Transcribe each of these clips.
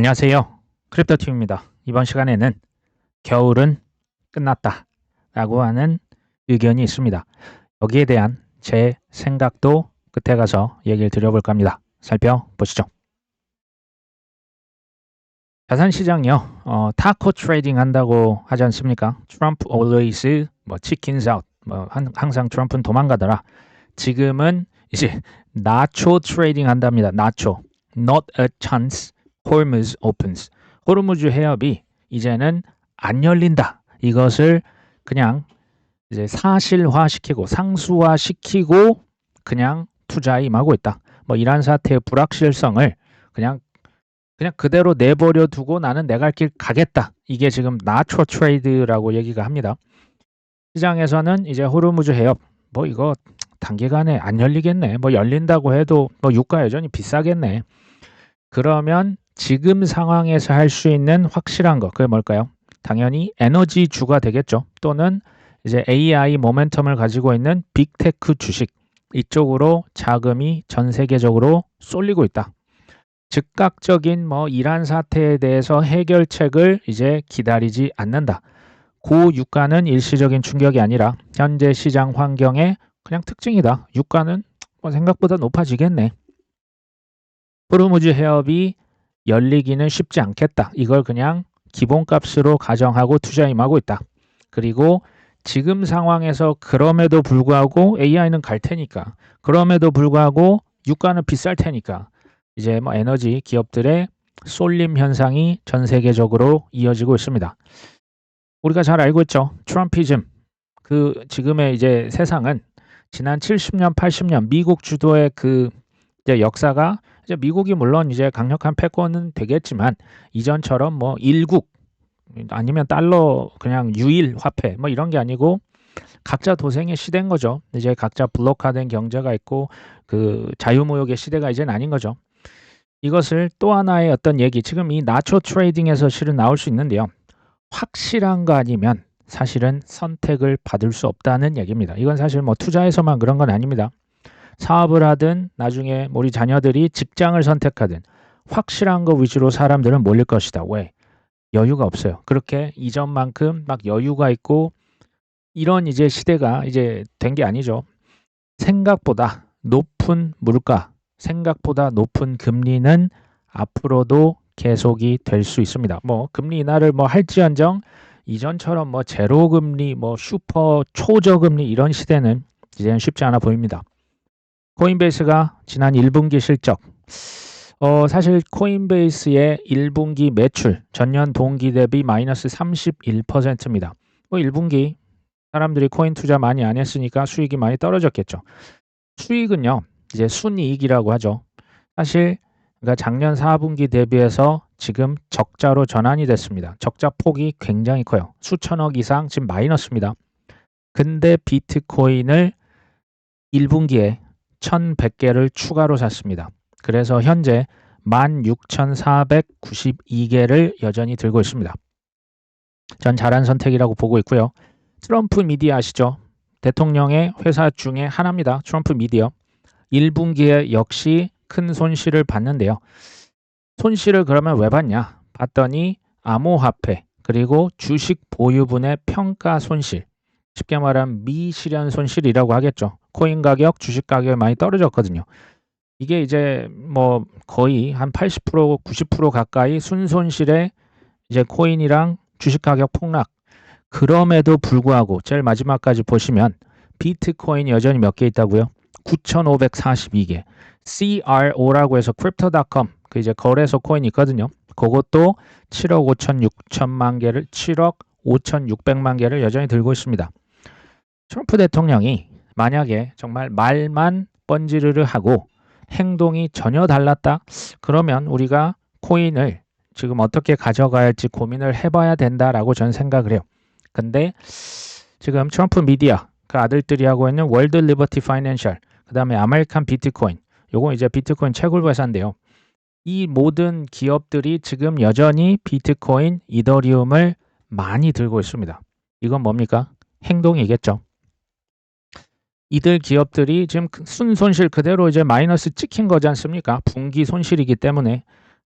안녕하세요. 크립토팀입니다. 이번 시간에는 겨울은 끝났다 라고 하는 의견이 있습니다. 여기에 대한 제 생각도 끝에 가서 얘기를 드려볼까 합니다. 살펴보시죠. 자산시장이요. 타코 트레이딩 한다고 하지 않습니까? 트럼프 always chickens out. 항상 트럼프는 도망가더라. 지금은 이제 나초 트레이딩 한답니다. 나초. Not a chance. Hormuz opens. 호르무즈 해협이 이제는 안 열린다. 이것을 그냥 이제 사실화시키고 상수화시키고 그냥 투자에 임하고 있다. 이란 사태의 불확실성을 그냥 그대로 내버려 두고 나는 내 갈 길 가겠다. 이게 지금 나초 트레이드라고 얘기가 합니다. 시장에서는 이제 호르무즈 해협 이거 단기간에 안 열리겠네. 열린다고 해도 유가 여전히 비싸겠네. 그러면 지금 상황에서 할 수 있는 확실한 거, 그게 뭘까요? 당연히 에너지주가 되겠죠. 또는 이제 AI 모멘텀을 가지고 있는 빅테크 주식, 이쪽으로 자금이 전 세계적으로 쏠리고 있다. 즉각적인 이란 사태에 대해서 해결책을 이제 기다리지 않는다. 고유가는 일시적인 충격이 아니라 현재 시장 환경의 그냥 특징이다. 유가는 생각보다 높아지겠네. 호르무즈 해협이 열리기는 쉽지 않겠다. 이걸 그냥 기본값으로 가정하고 투자에 임하고 있다. 그리고 지금 상황에서 그럼에도 불구하고 AI는 갈 테니까, 그럼에도 불구하고 유가는 비쌀 테니까 이제 에너지 기업들의 쏠림 현상이 전 세계적으로 이어지고 있습니다. 우리가 잘 알고 있죠. 트럼피즘. 지금의 이제 세상은 지난 70년, 80년 미국 주도의 이제 역사가 이제 미국이 물론 이제 강력한 패권은 되겠지만 이전처럼 일국 아니면 달러 그냥 유일 화폐 이런 게 아니고 각자 도생의 시대인 거죠. 이제 각자 블록화된 경제가 있고 자유무역의 시대가 이제는 아닌 거죠. 이것을 또 하나의 어떤 얘기, 지금 이 나초 트레이딩에서 실은 나올 수 있는데요. 확실한 거 아니면 사실은 선택을 받을 수 없다는 얘기입니다. 이건 사실 투자에서만 그런 건 아닙니다. 사업을 하든 나중에 우리 자녀들이 직장을 선택하든 확실한 거 위주로 사람들은 몰릴 것이다. 왜? 여유가 없어요. 그렇게 이전만큼 여유가 있고 이런 이제 시대가 이제 된 게 아니죠. 생각보다 높은 물가, 생각보다 높은 금리는 앞으로도 계속이 될 수 있습니다. 금리 인하를 할지언정 이전처럼 제로 금리, 슈퍼 초저금리 이런 시대는 이제는 쉽지 않아 보입니다. 코인베이스가 지난 1분기 실적, 사실 코인베이스의 1분기 매출 전년 동기 대비 마이너스 31%입니다. 1분기 사람들이 코인 투자 많이 안 했으니까 수익이 많이 떨어졌겠죠. 수익은요, 이제 순이익이라고 하죠. 사실 그러니까 작년 4분기 대비해서 지금 적자로 전환이 됐습니다. 적자 폭이 굉장히 커요. 수천억 이상 지금 마이너스입니다. 근데 비트코인을 1분기에 1100개를 추가로 샀습니다. 그래서 현재 16,492개를 여전히 들고 있습니다. 전 잘한 선택이라고 보고 있고요. 트럼프 미디어 아시죠? 대통령의 회사 중에 하나입니다. 트럼프 미디어. 1분기에 역시 큰 손실을 봤는데요. 손실을 그러면 왜 봤냐? 봤더니 암호화폐 그리고 주식 보유분의 평가 손실, 쉽게 말하면 미실현 손실이라고 하겠죠. 코인 가격, 주식 가격이 많이 떨어졌거든요. 이게 이제 거의 한 80%, 90% 가까이 순손실에 이제 코인이랑 주식 가격 폭락. 그럼에도 불구하고 제일 마지막까지 보시면 비트코인 여전히 몇 개 있다고요? 9,542개. CRO라고 해서 crypto.com 이제 거래소 코인 있거든요. 그것도 7억 5,600만 개를 7억 5,600만 개를 여전히 들고 있습니다. 트럼프 대통령이 만약에 정말 말만 번지르르 하고 행동이 전혀 달랐다? 그러면 우리가 코인을 지금 어떻게 가져가야 할지 고민을 해봐야 된다라고 저는 생각을 해요. 근데 지금 트럼프 미디어 그 아들들이 하고 있는 월드 리버티 파이낸셜, 그 다음에 아메리칸 비트코인, 요거 이제 비트코인 채굴 회사인데요. 이 모든 기업들이 지금 여전히 비트코인, 이더리움을 많이 들고 있습니다. 이건 뭡니까? 행동이겠죠. 이들 기업들이 지금 순손실 그대로 이제 마이너스 찍힌 거지 않습니까? 분기 손실이기 때문에.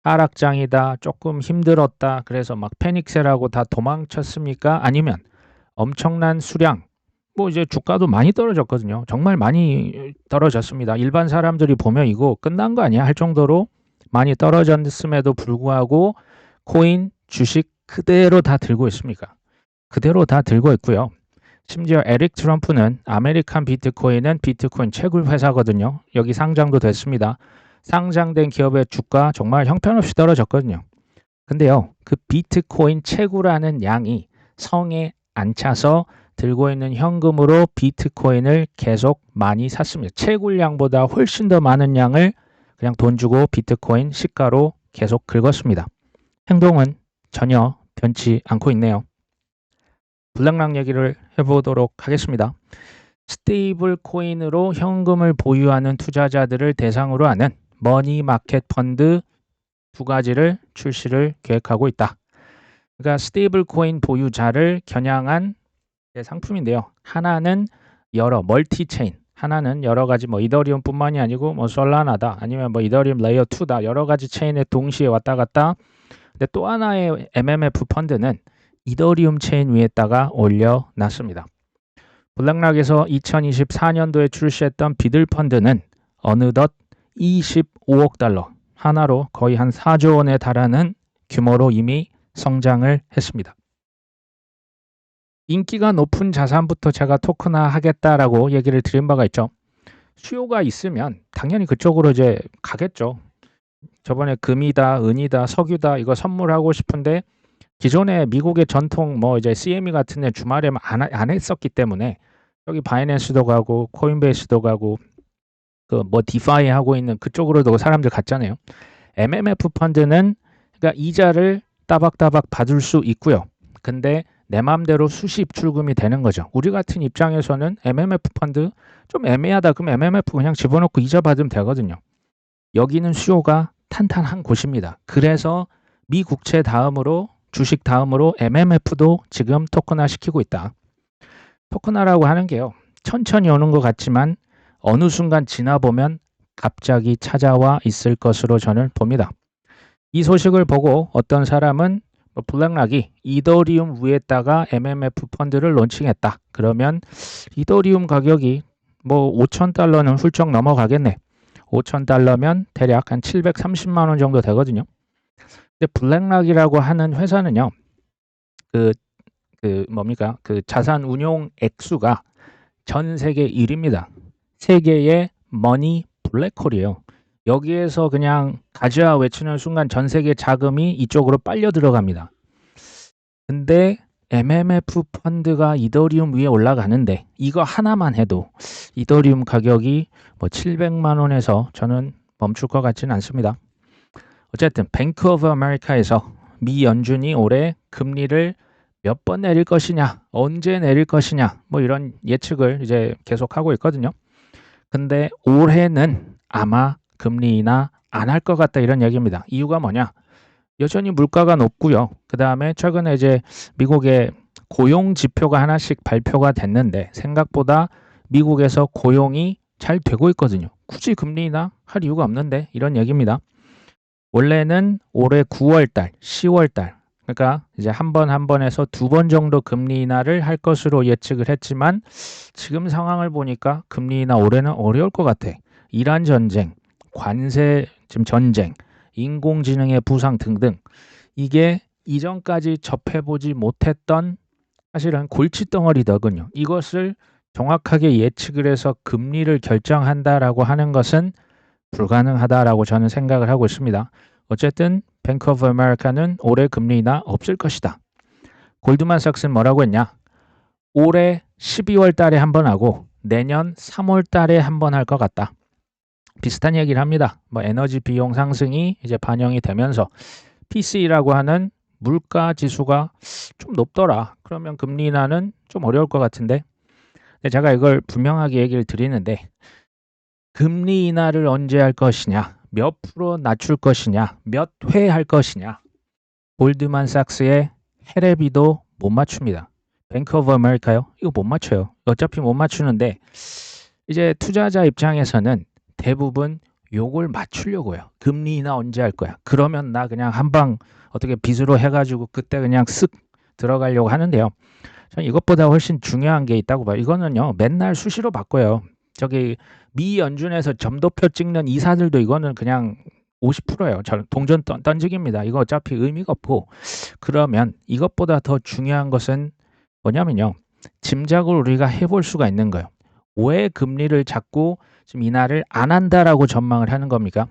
하락장이다, 조금 힘들었다, 그래서 막 패닉셀하고 다 도망쳤습니까? 아니면 엄청난 수량, 뭐 이제 주가도 많이 떨어졌거든요. 정말 많이 떨어졌습니다. 일반 사람들이 보면 이거 끝난 거 아니야 할 정도로 많이 떨어졌음에도 불구하고 코인, 주식 그대로 다 들고 있습니까? 그대로 다 들고 있고요. 심지어 에릭 트럼프는 아메리칸 비트코인은 비트코인 채굴 회사거든요. 여기 상장도 됐습니다. 상장된 기업의 주가 정말 형편없이 떨어졌거든요. 근데요, 그 비트코인 채굴하는 양이 성에 안 차서 들고 있는 현금으로 비트코인을 계속 많이 샀습니다. 채굴량보다 훨씬 더 많은 양을 그냥 돈 주고 비트코인 시가로 계속 긁었습니다. 행동은 전혀 변치 않고 있네요. 블랙락 얘기를 해보도록 하겠습니다. 스테이블 코인으로 현금을 보유하는 투자자들을 대상으로 하는 머니마켓 펀드 두 가지를 출시를 계획하고 있다. 그러니까 스테이블 코인 보유자를 겨냥한 상품인데요. 하나는 여러 멀티체인, 하나는 여러 가지 뭐 이더리움뿐만이 아니고 뭐 솔라나다, 아니면 뭐 이더리움 레이어 2다, 여러 가지 체인에 동시에 왔다 갔다. 근데 또 하나의 MMF 펀드는 이더리움 체인 위에다가 올려놨습니다. 블랙락에서 2024년도에 출시했던 비들 펀드는 어느덧 25억 달러, 하나로 거의 한 4조 원에 달하는 규모로 이미 성장을 했습니다. 인기가 높은 자산부터 제가 토큰화 하겠다라고 얘기를 드린 바가 있죠. 수요가 있으면 당연히 그쪽으로 이제 가겠죠. 저번에 금이다, 은이다, 석유다 이거 선물하고 싶은데 기존에 미국의 전통 뭐 이제 CME 같은 데 주말에 안 했었기 때문에 여기 바이낸스도 가고 코인베이스도 가고 그 뭐 디파이 하고 있는 그쪽으로도 사람들 갔잖아요. MMF 펀드는 그러니까 이자를 따박따박 받을 수 있고요. 근데 내 맘대로 수시 입출금이 되는 거죠. 우리 같은 입장에서는 MMF 펀드 좀 애매하다. 그럼 MMF 그냥 집어넣고 이자 받으면 되거든요. 여기는 수요가 탄탄한 곳입니다. 그래서 미 국채 다음으로 주식 다음으로 MMF도 지금 토큰화 시키고 있다. 토큰화라고 하는 게요. 천천히 오는 것 같지만 어느 순간 지나보면 갑자기 찾아와 있을 것으로 저는 봅니다. 이 소식을 보고 어떤 사람은 블랙락이 이더리움 위에다가 MMF 펀드를 론칭했다. 그러면 이더리움 가격이 뭐 5,000달러는 훌쩍 넘어가겠네. 5,000달러면 대략 한 730만 원 정도 되거든요. 근데 블랙락이라고 하는 회사는요. 그 자산 운용 액수가 전 세계 1위입니다. 세계의 머니 블랙홀이에요. 여기에서 그냥 가자 외치는 순간 전 세계 자금이 이쪽으로 빨려 들어갑니다. 근데 MMF 펀드가 이더리움 위에 올라가는데 이거 하나만 해도 이더리움 가격이 뭐 700만 원에서 저는 멈출 것 같지는 않습니다. 어쨌든 뱅크 오브 아메리카에서 미 연준이 올해 금리를 몇 번 내릴 것이냐, 언제 내릴 것이냐, 뭐 이런 예측을 이제 계속하고 있거든요. 근데 올해는 아마 금리 인하 안 할 것 같다 이런 얘기입니다. 이유가 뭐냐? 여전히 물가가 높고요. 그 다음에 최근에 이제 미국의 고용 지표가 하나씩 발표가 됐는데 생각보다 미국에서 고용이 잘 되고 있거든요. 굳이 금리 인하 할 이유가 없는데 이런 얘기입니다. 원래는 올해 9월달, 10월달 그러니까 이제 한 번에서 2번 정도 금리 인하를 할 것으로 예측을 했지만 지금 상황을 보니까 금리 인하 올해는 어려울 것 같아. 이란 전쟁, 관세 지금 전쟁, 인공지능의 부상 등등 이게 이전까지 접해보지 못했던 사실은 골칫덩어리더군요. 이것을 정확하게 예측을 해서 금리를 결정한다라고 하는 것은 불가능하다라고 저는 생각을 하고 있습니다. 어쨌든 뱅크 오브 아메리카는 올해 금리 인하 없을 것이다. 골드만삭스는 뭐라고 했냐? 올해 12월 달에 한 번 하고 내년 3월 달에 한 번 할 것 같다. 비슷한 얘기를 합니다. 뭐 에너지 비용 상승이 이제 반영이 되면서 PC라고 하는 물가 지수가 좀 높더라. 그러면 금리 인하는 좀 어려울 것 같은데. 근데 제가 이걸 분명하게 얘기를 드리는데 금리 인하를 언제 할 것이냐, 몇 프로 낮출 것이냐, 몇 회 할 것이냐. 골드만삭스의 헤레비도 못 맞춥니다. 뱅크 오브 아메리카요? 이거 못 맞춰요. 어차피 못 맞추는데 이제 투자자 입장에서는 대부분 요걸 맞추려고요. 금리 인하 언제 할 거야? 그러면 나 그냥 한방 어떻게 빚으로 해가지고 그때 그냥 쓱 들어가려고 하는데요. 저는 이것보다 훨씬 중요한 게 있다고 봐요. 이거는요, 맨날 수시로 바꿔요. 저기 미 연준에서 점도표 찍는 이사들도 이거는 그냥 50%예요. 동전 던지기입니다. 이거 어차피 의미가 없고. 그러면 이것보다 더 중요한 것은 뭐냐면요. 짐작을 우리가 해볼 수가 있는 거예요. 왜 금리를 자꾸 지금 인하를 안 한다라고 전망을 하는 겁니까?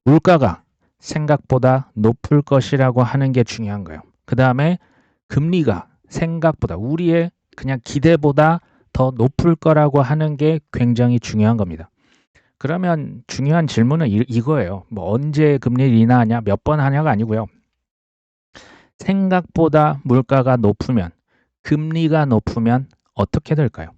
물가가 생각보다 높을 것이라고 하는 게 중요한 거예요. 그 다음에 금리가 생각보다 우리의 그냥 기대보다 더 높을 거라고 하는 게 굉장히 중요한 겁니다. 그러면 중요한 질문은 이거예요. 뭐 언제 금리를 인하하냐, 몇 번 하냐가 아니고요. 생각보다 물가가 높으면, 금리가 높으면 어떻게 될까요?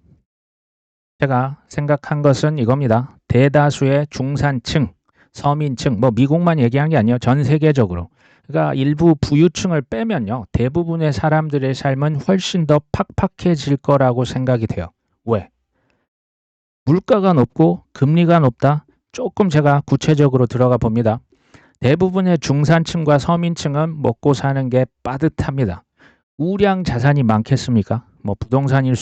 제가 생각한 것은 이겁니다. 대다수의 중산층, 서민층, 뭐 미국만 얘기한 게 아니에요. 전 세계적으로. 그러니까 일부 부유층을 빼면요. 대부분의 사람들의 삶은 훨씬 더 팍팍해질 거라고 생각이 돼요. 왜? 물가가 높고 금리가 높다. 조금 제가 구체적으로 들어가 봅니다. 대부분의 중산층과 서민층은 먹고 사는 게 빠듯합니다. 우량 자산이 많겠습니까? 뭐 부동산일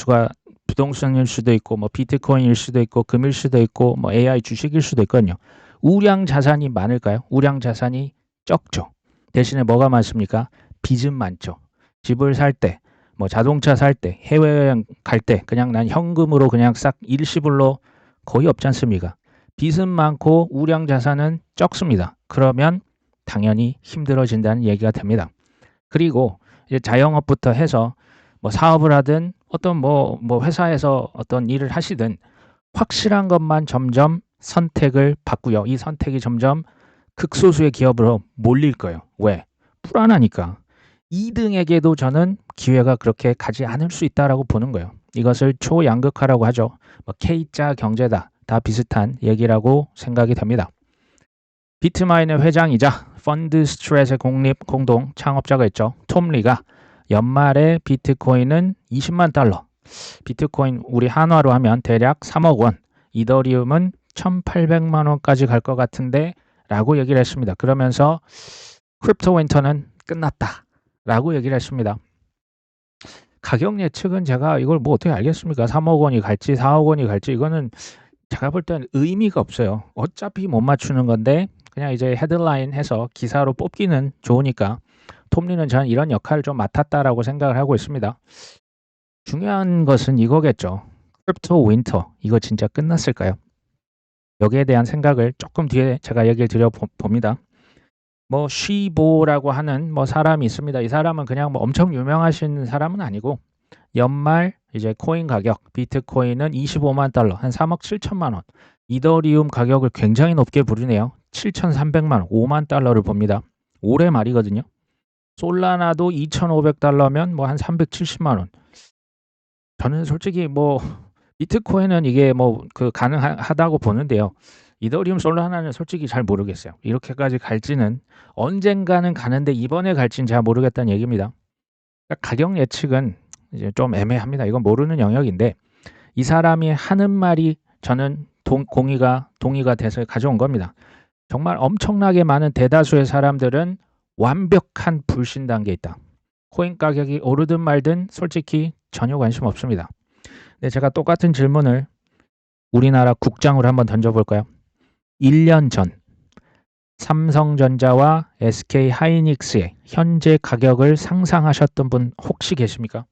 수도 있고 뭐 비트코인일 수도 있고 금일 수도 있고 뭐 AI 주식일 수도 있거든요. 우량 자산이 많을까요? 우량 자산이 적죠. 대신에 뭐가 많습니까? 빚은 많죠. 집을 살 때, 뭐 자동차 살 때, 해외여행 갈 때 그냥 난 현금으로 그냥 싹 일시불로 거의 없지 않습니까? 빚은 많고 우량 자산은 적습니다. 그러면 당연히 힘들어진다는 얘기가 됩니다. 그리고 이제 자영업부터 해서 뭐 사업을 하든 어떤 뭐 회사에서 어떤 일을 하시든 확실한 것만 점점 선택을 받고요. 이 선택이 점점 극소수의 기업으로 몰릴 거예요. 왜? 불안하니까. 2등에게도 저는 기회가 그렇게 가지 않을 수 있다라고 보는 거예요. 이것을 초양극화라고 하죠. 뭐 K자 경제다. 다 비슷한 얘기라고 생각이 됩니다. 비트마인의 회장이자 펀드 스트레스의 공동 창업자가 있죠. 톰 리가 연말에 비트코인은 20만 달러. 비트코인 우리 한화로 하면 대략 3억 원. 이더리움은 1,800만 원까지 갈 것 같은데 라고 얘기를 했습니다. 그러면서 크립토 윈터는 끝났다 라고 얘기를 했습니다. 가격 예측은 제가 이걸 뭐 어떻게 알겠습니까? 3억 원이 갈지 4억 원이 갈지 이거는 제가 볼 때는 의미가 없어요. 어차피 못 맞추는 건데 그냥 이제 헤드라인 해서 기사로 뽑기는 좋으니까 톰리는 저는 이런 역할을 좀 맡았다라고 생각을 하고 있습니다. 중요한 것은 이거겠죠. 크립토 윈터 이거 진짜 끝났을까요? 여기에 대한 생각을 조금 뒤에 제가 얘기를 드려봅니다. 뭐 쉬보라고 하는 뭐 사람이 있습니다. 이 사람은 그냥 뭐 엄청 유명하신 사람은 아니고 연말 이제 코인 가격 비트코인은 25만 달러 한 3억 7천만 원 이더리움 가격을 굉장히 높게 부르네요. 7,300만 원 5만 달러를 봅니다. 올해 말이거든요. 솔라나도 2,500달러면 뭐 한 370만 원. 저는 솔직히 뭐 비트코인은 이게 뭐 그 가능하다고 보는데요. 이더리움 솔라나는 솔직히 잘 모르겠어요. 이렇게까지 갈지는 언젠가는 가는데 이번에 갈지는 잘 모르겠다는 얘기입니다. 그러니까 가격 예측은 이제 좀 애매합니다. 이건 모르는 영역인데 이 사람이 하는 말이 저는 동의가 돼서 가져온 겁니다. 정말 엄청나게 많은 대다수의 사람들은 완벽한 불신 단계에 있다. 코인 가격이 오르든 말든 솔직히 전혀 관심 없습니다. 근데 제가 똑같은 질문을 우리나라 국장으로 한번 던져볼까요? 1년 전 삼성전자와 SK 하이닉스의 현재 가격을 상상하셨던 분 혹시 계십니까?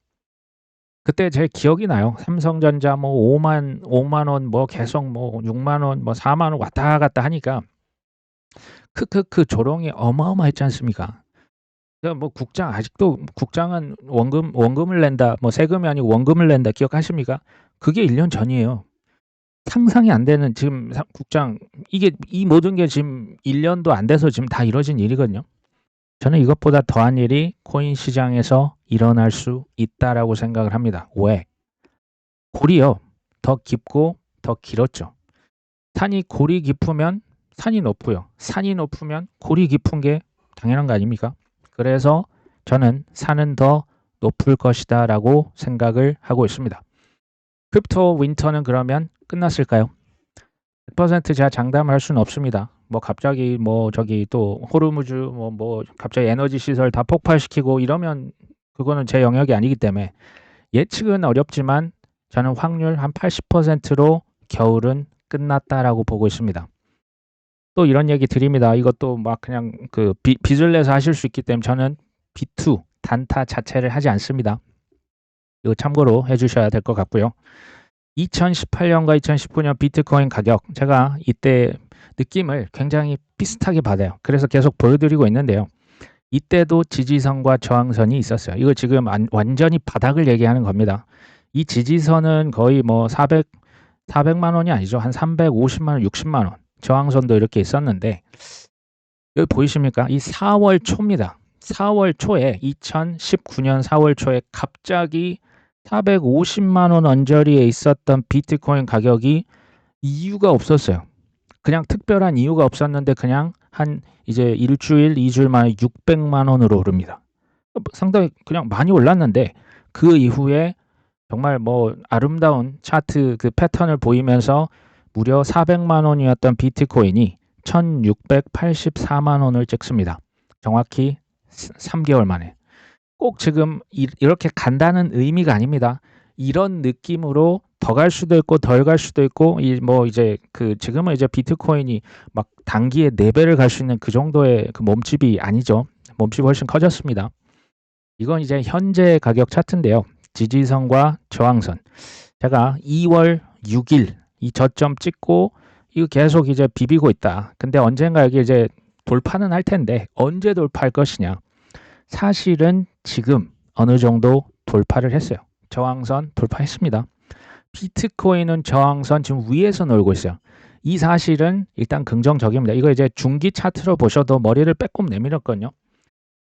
그때 제 기억이 나요. 삼성전자 뭐 5만 원 뭐 계속 뭐 6만 원 뭐 4만 원 왔다 갔다 하니까 크크크 조롱이 어마어마했지 않습니까? 뭐 국장 아직도 국장은 원금을 낸다. 뭐 세금이 아니고 원금을 낸다. 기억하십니까? 그게 1년 전이에요. 상상이 안 되는 지금 국장 이게 이 모든 게 지금 1년도 안 돼서 지금 다 이루어진 일이거든요. 저는 이것보다 더한 일이 코인 시장에서 일어날 수 있다라고 생각을 합니다. 왜? 골이요. 더 깊고 더 길었죠. 골이 깊으면 산이 높고요. 산이 높으면 골이 깊은 게 당연한 거 아닙니까? 그래서 저는 산은 더 높을 것이다 라고 생각을 하고 있습니다. 크립토 윈터는 그러면 끝났을까요? 100% 제가 장담을 할 수는 없습니다. 뭐 갑자기 뭐 저기 또 호르무즈 뭐 갑자기 에너지 시설 다 폭발시키고 이러면 그거는 제 영역이 아니기 때문에 예측은 어렵지만 저는 확률 한 80%로 겨울은 끝났다라고 보고 있습니다. 또 이런 얘기 드립니다. 이것도 막 그냥 그 빚을 내서 하실 수 있기 때문에 저는 B2 단타 자체를 하지 않습니다. 이거 참고로 해주셔야 될 것 같고요. 2018년과 2019년 비트코인 가격 제가 이때 느낌을 굉장히 비슷하게 받아요. 그래서 계속 보여드리고 있는데요. 이때도 지지선과 저항선이 있었어요. 이거 지금 완전히 바닥을 얘기하는 겁니다. 이 지지선은 거의 뭐 400만 원이 아니죠. 한 350만 원, 60만 원. 저항선도 이렇게 있었는데 여기 보이십니까? 이 4월 초입니다. 4월 초에 2019년 4월 초에 갑자기 450만 원 언저리에 있었던 비트코인 가격이 이유가 없었어요. 그냥 특별한 이유가 없었는데 그냥 한 이제 일주일, 2주일 만에 600만 원으로 오릅니다. 상당히 그냥 많이 올랐는데 그 이후에 정말 뭐 아름다운 차트 그 패턴을 보이면서 무려 400만 원이었던 비트코인이 1684만 원을 찍습니다. 정확히 3개월 만에. 꼭 지금 이렇게 간다는 의미가 아닙니다. 이런 느낌으로 더 갈 수도 있고 덜 갈 수도 있고 뭐 이제 그 지금은 이제 비트코인이 막 단기에 4배를 갈 수 있는 그 정도의 그 몸집이 아니죠. 몸집이 훨씬 커졌습니다. 이건 이제 현재 가격 차트인데요. 지지선과 저항선. 제가 2월 6일 이 저점 찍고 이거 계속 이제 비비고 있다. 근데 언젠가 여기 이제 돌파는 할 텐데 언제 돌파할 것이냐. 사실은 지금 어느 정도 돌파를 했어요. 저항선 돌파했습니다. 비트코인은 저항선 지금 위에서 놀고 있어요. 이 사실은 일단 긍정적입니다. 이거 이제 중기 차트로 보셔도 머리를 빼꼼 내밀었거든요.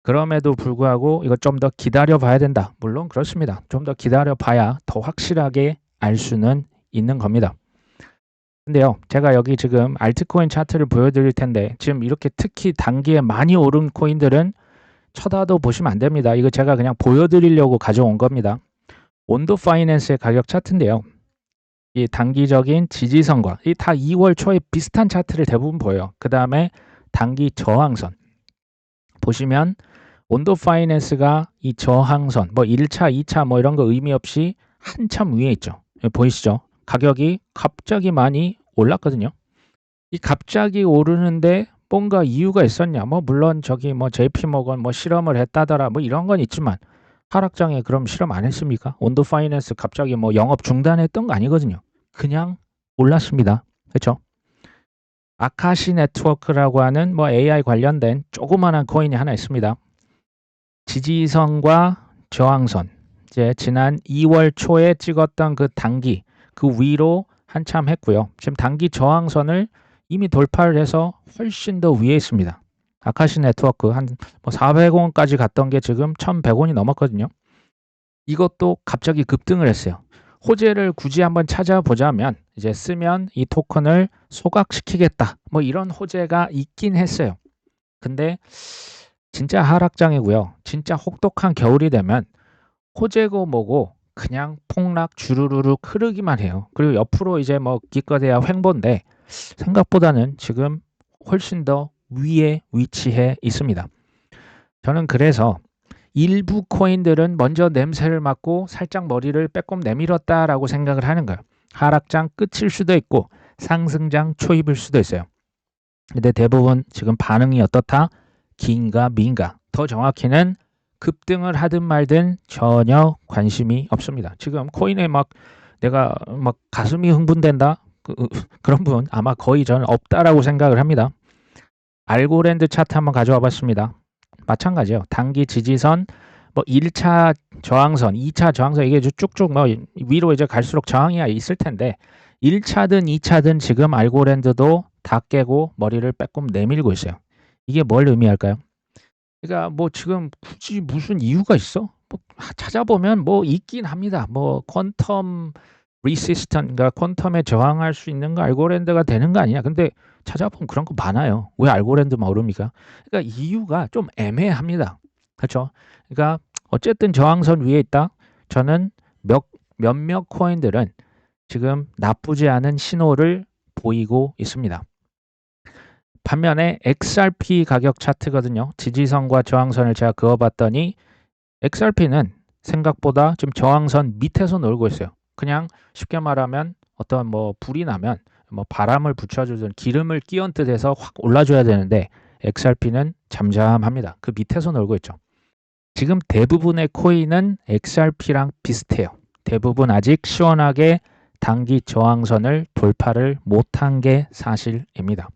그럼에도 불구하고 이거 좀 더 기다려 봐야 된다. 물론 그렇습니다. 좀 더 기다려 봐야 더 확실하게 알 수는 있는 겁니다. 근데요, 제가 여기 지금 알트코인 차트를 보여드릴 텐데 지금 이렇게 특히 단기에 많이 오른 코인들은 쳐다도 보시면 안 됩니다. 이거 제가 그냥 보여드리려고 가져온 겁니다. 온도 파이낸스의 가격 차트인데요. 이 단기적인 지지선과 이 다 2월 초에 비슷한 차트를 대부분 보여요. 그 다음에 단기 저항선 보시면 온도 파이낸스가 이 저항선 뭐 1차, 2차 뭐 이런 거 의미 없이 한참 위에 있죠. 보이시죠? 가격이 갑자기 많이 올랐거든요. 이 갑자기 오르는데 뭔가 이유가 있었냐? 뭐 물론 저기 뭐 JP 모건 뭐 실험을 했다더라 뭐 이런 건 있지만 하락장에 그럼 실험 안 했습니까? 온도 파이낸스 갑자기 뭐 영업 중단했던 거 아니거든요. 그냥 올랐습니다. 그렇죠? 아카시 네트워크라고 하는 뭐 AI 관련된 조그마한 코인이 하나 있습니다. 지지선과 저항선. 이제 지난 2월 초에 찍었던 그 단기 그 위로 한참 했고요. 지금 단기 저항선을 이미 돌파를 해서 훨씬 더 위에 있습니다. 아카시 네트워크 한 뭐 400원까지 갔던 게 지금 1100원이 넘었거든요. 이것도 갑자기 급등을 했어요. 호재를 굳이 한번 찾아보자면 이제 쓰면 이 토큰을 소각시키겠다. 뭐 이런 호재가 있긴 했어요. 근데 진짜 하락장이고요. 진짜 혹독한 겨울이 되면 호재고 뭐고 그냥 폭락 주르르르 흐르기만 해요. 그리고 옆으로 이제 뭐 기껏해야 횡보인데 생각보다는 지금 훨씬 더 위에 위치해 있습니다. 저는 그래서 일부 코인들은 먼저 냄새를 맡고 살짝 머리를 빼꼼 내밀었다라고 생각을 하는 거예요. 하락장 끝일 수도 있고 상승장 초입일 수도 있어요. 근데 대부분 지금 반응이 어떻다? 긴가 민가. 더 정확히는 급등을 하든 말든 전혀 관심이 없습니다. 지금 코인에 막 내가 막 가슴이 흥분된다? 그런 분 아마 거의 저는 없다라고 생각을 합니다. 알고랜드 차트 한번 가져와 봤습니다. 마찬가지예요. 단기 지지선, 뭐 1차 저항선, 2차 저항선 이게 쭉쭉 뭐 위로 이제 갈수록 저항이 있을 텐데 1차든 2차든 지금 알고랜드도 다 깨고 머리를 빼꼼 내밀고 있어요. 이게 뭘 의미할까요? 그러니까 뭐 지금 굳이 무슨 이유가 있어? 뭐 찾아보면 뭐 있긴 합니다. 뭐 퀀텀 리시스턴, 그러니까 퀀텀에 저항할 수 있는 거 알고랜드가 되는 거 아니냐? 근데 찾아보면 그런 거 많아요. 왜 알고랜드만 오릅니까? 그러니까 이유가 좀 애매합니다. 그렇죠? 그러니까 어쨌든 저항선 위에 있다. 저는 몇몇 코인들은 지금 나쁘지 않은 신호를 보이고 있습니다. 반면에 XRP 가격 차트거든요. 지지선과 저항선을 제가 그어봤더니 XRP는 생각보다 지금 저항선 밑에서 놀고 있어요. 그냥 쉽게 말하면 어떤 뭐 불이 나면 뭐 바람을 붙여주든 기름을 끼얹듯해서 확 올라줘야 되는데 XRP는 잠잠합니다. 그 밑에서 놀고 있죠. 지금 대부분의 코인은 XRP랑 비슷해요. 대부분 아직 시원하게 단기 저항선을 돌파를 못한 게 사실입니다.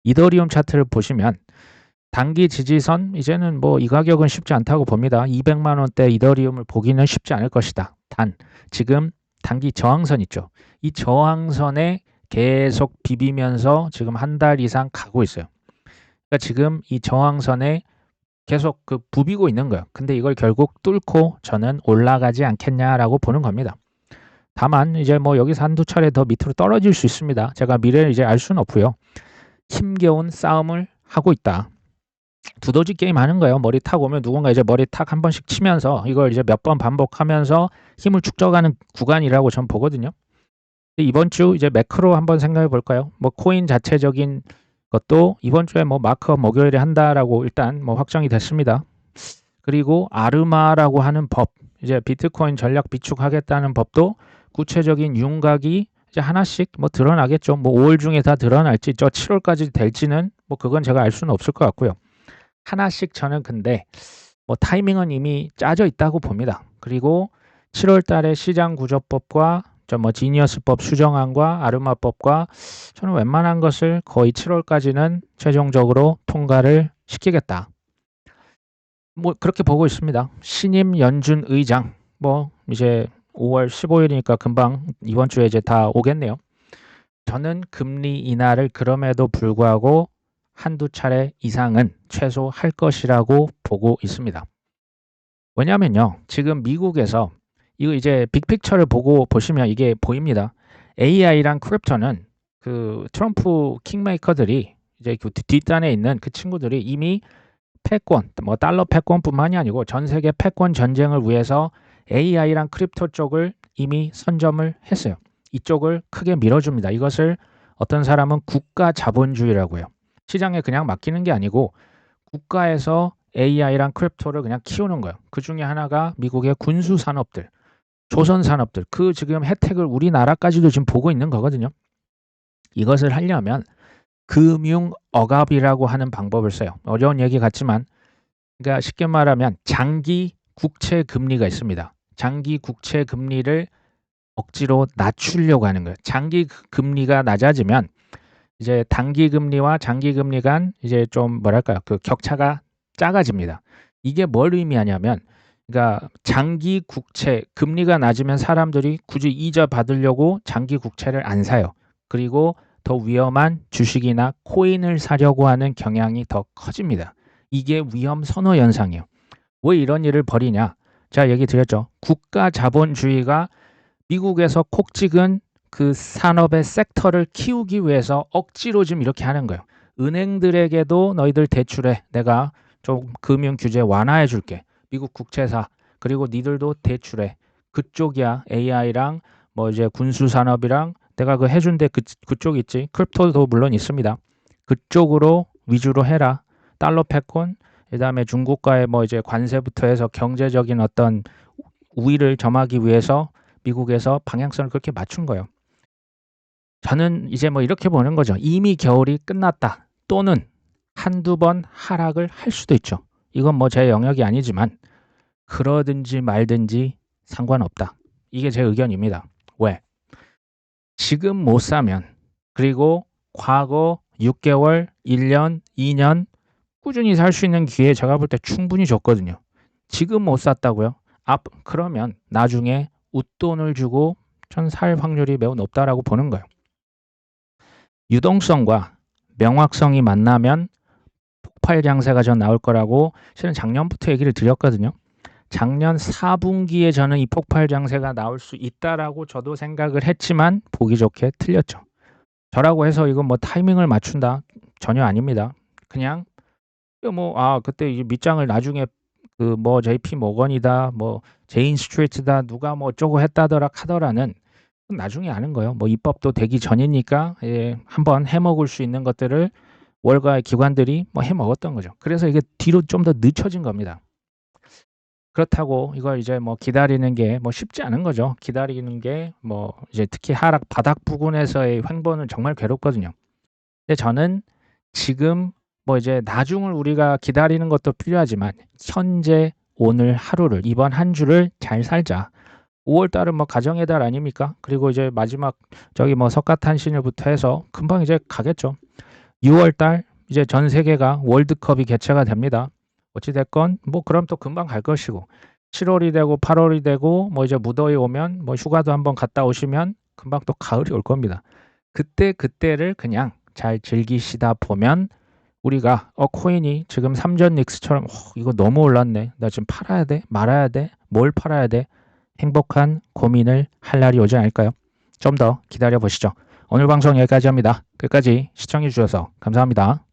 이더리움 차트를 보시면 단기 지지선 이제는 뭐 이 가격은 쉽지 않다고 봅니다. 200만 원대 이더리움을 보기는 쉽지 않을 것이다. 단 지금 단기 저항선 있죠. 이 저항선에 계속 비비면서 지금 한 달 이상 가고 있어요. 그러니까 지금 이 저항선에 계속 그 부비고 있는 거예요. 근데 이걸 결국 뚫고 저는 올라가지 않겠냐라고 보는 겁니다. 다만 이제 뭐 여기서 한두 차례 더 밑으로 떨어질 수 있습니다. 제가 미래를 이제 알 수는 없고요. 힘겨운 싸움을 하고 있다. 두더지 게임 하는 거예요. 머리 탁 오면 누군가 이제 머리 탁 한 번씩 치면서 이걸 이제 몇 번 반복하면서 힘을 축적하는 구간이라고 전 보거든요. 이번 주 이제 매크로 한번 생각해 볼까요? 뭐 코인 자체적인 것도 이번 주에 뭐 마크업 목요일에 한다라고 일단 뭐 확정이 됐습니다. 그리고 아르마라고 하는 법, 이제 비트코인 전략 비축하겠다는 법도 구체적인 윤곽이 이제 하나씩 뭐 드러나겠죠. 뭐 5월 중에 다 드러날지 저 7월까지 될지는 뭐 그건 제가 알 수는 없을 것 같고요. 하나씩 저는 근데 뭐 타이밍은 이미 짜져 있다고 봅니다. 그리고 7월 달에 시장 구조법과 저 뭐 지니어스법 수정안과 아르마법과 저는 웬만한 것을 거의 7월까지는 최종적으로 통과를 시키겠다. 뭐 그렇게 보고 있습니다. 신임 연준 의장 뭐 이제 5월 15일이니까 금방 이번 주에 이제 다 오겠네요. 저는 금리 인하를 그럼에도 불구하고 한두 차례 이상은 최소 할 것이라고 보고 있습니다. 왜냐면요. 지금 미국에서 이거 이제 빅픽처를 보고 보시면 이게 보입니다. AI랑 크립토는 그 트럼프 킹메이커들이 이제 그 뒷단에 있는 그 친구들이 이미 패권, 뭐 달러 패권뿐만이 아니고 전 세계 패권 전쟁을 위해서 AI랑 크립토 쪽을 이미 선점을 했어요. 이쪽을 크게 밀어줍니다. 이것을 어떤 사람은 국가 자본주의라고 해요. 시장에 그냥 맡기는 게 아니고 국가에서 AI랑 크립토를 그냥 키우는 거예요. 그 중에 하나가 미국의 군수 산업들, 조선 산업들, 그 지금 혜택을 우리나라까지도 지금 보고 있는 거거든요. 이것을 하려면 금융 억압이라고 하는 방법을 써요. 어려운 얘기 같지만, 그러니까 쉽게 말하면 장기 국채 금리가 있습니다. 장기 국채 금리를 억지로 낮추려고 하는 거예요. 장기 금리가 낮아지면 이제 단기 금리와 장기 금리 간 이제 좀 뭐랄까요? 그 격차가 작아집니다. 이게 뭘 의미하냐면, 그러니까 장기 국채 금리가 낮으면 사람들이 굳이 이자 받으려고 장기 국채를 안 사요. 그리고 더 위험한 주식이나 코인을 사려고 하는 경향이 더 커집니다. 이게 위험 선호 현상이에요. 왜 이런 일을 벌이냐? 제가 얘기 드렸죠. 국가 자본주의가 미국에서 콕 찍은 그 산업의 섹터를 키우기 위해서 억지로 지금 이렇게 하는 거예요. 은행들에게도 너희들 대출해. 내가 좀 금융 규제 완화해 줄게. 미국 국채사. 그리고 니들도 대출해. 그쪽이야. AI랑 뭐 이제 군수 산업이랑 내가 그 해준데 그쪽 있지. 크립토도 물론 있습니다. 그쪽으로 위주로 해라. 달러 패권, 그다음에 중국과의 뭐 이제 관세부터 해서 경제적인 어떤 우위를 점하기 위해서 미국에서 방향성을 그렇게 맞춘 거예요. 저는 이제 뭐 이렇게 보는 거죠. 이미 겨울이 끝났다. 또는 한두 번 하락을 할 수도 있죠. 이건 뭐 제 영역이 아니지만 그러든지 말든지 상관없다. 이게 제 의견입니다. 왜? 지금 못 사면 그리고 과거 6개월, 1년, 2년 꾸준히 살 수 있는 기회 제가 볼 때 충분히 줬거든요. 지금 못 샀다고요? 그러면 나중에 웃돈을 주고 전 살 확률이 매우 높다라고 보는 거예요. 유동성과 명확성이 만나면 폭발 장세가 전 나올 거라고 실은 작년부터 얘기를 드렸거든요. 작년 4분기에 저는 이 폭발 장세가 나올 수 있다라고 저도 생각을 했지만 보기 좋게 틀렸죠. 저라고 해서 이건 뭐 타이밍을 맞춘다? 전혀 아닙니다. 그냥 뭐 그때 이 밑장을 나중에 그 뭐 JP 모건이다 뭐 제인 스트리트다 누가 뭐 어쩌고 했다더라 카더라는 그건 나중에 아는 거예요. 뭐 입법도 되기 전이니까 예, 한번 해먹을 수 있는 것들을 월가의 기관들이 뭐 해먹었던 거죠. 그래서 이게 뒤로 좀 더 늦춰진 겁니다. 그렇다고 이걸 이제 뭐 기다리는 게 뭐 쉽지 않은 거죠. 기다리는 게 뭐 이제 특히 하락 바닥 부근에서의 횡보는 정말 괴롭거든요. 근데 저는 지금 뭐 이제 나중을 우리가 기다리는 것도 필요하지만 현재 오늘 하루를 이번 한 주를 잘 살자. 5월 달은 뭐 가정의 달 아닙니까? 그리고 이제 마지막 저기 뭐 석가탄신일부터 해서 금방 이제 가겠죠. 6월 달 이제 전 세계가 월드컵이 개최가 됩니다. 어찌 됐건 뭐 그럼 또 금방 갈 것이고 7월이 되고 8월이 되고 뭐 이제 무더위 오면 뭐 휴가도 한번 갔다 오시면 금방 또 가을이 올 겁니다. 그때를 그냥 잘 즐기시다 보면 우리가 코인이 지금 삼전 닉스처럼 이거 너무 올랐네. 나 지금 팔아야 돼? 말아야 돼? 뭘 팔아야 돼? 행복한 고민을 할 날이 오지 않을까요? 좀 더 기다려 보시죠. 오늘 방송 여기까지 합니다. 끝까지 시청해 주셔서 감사합니다.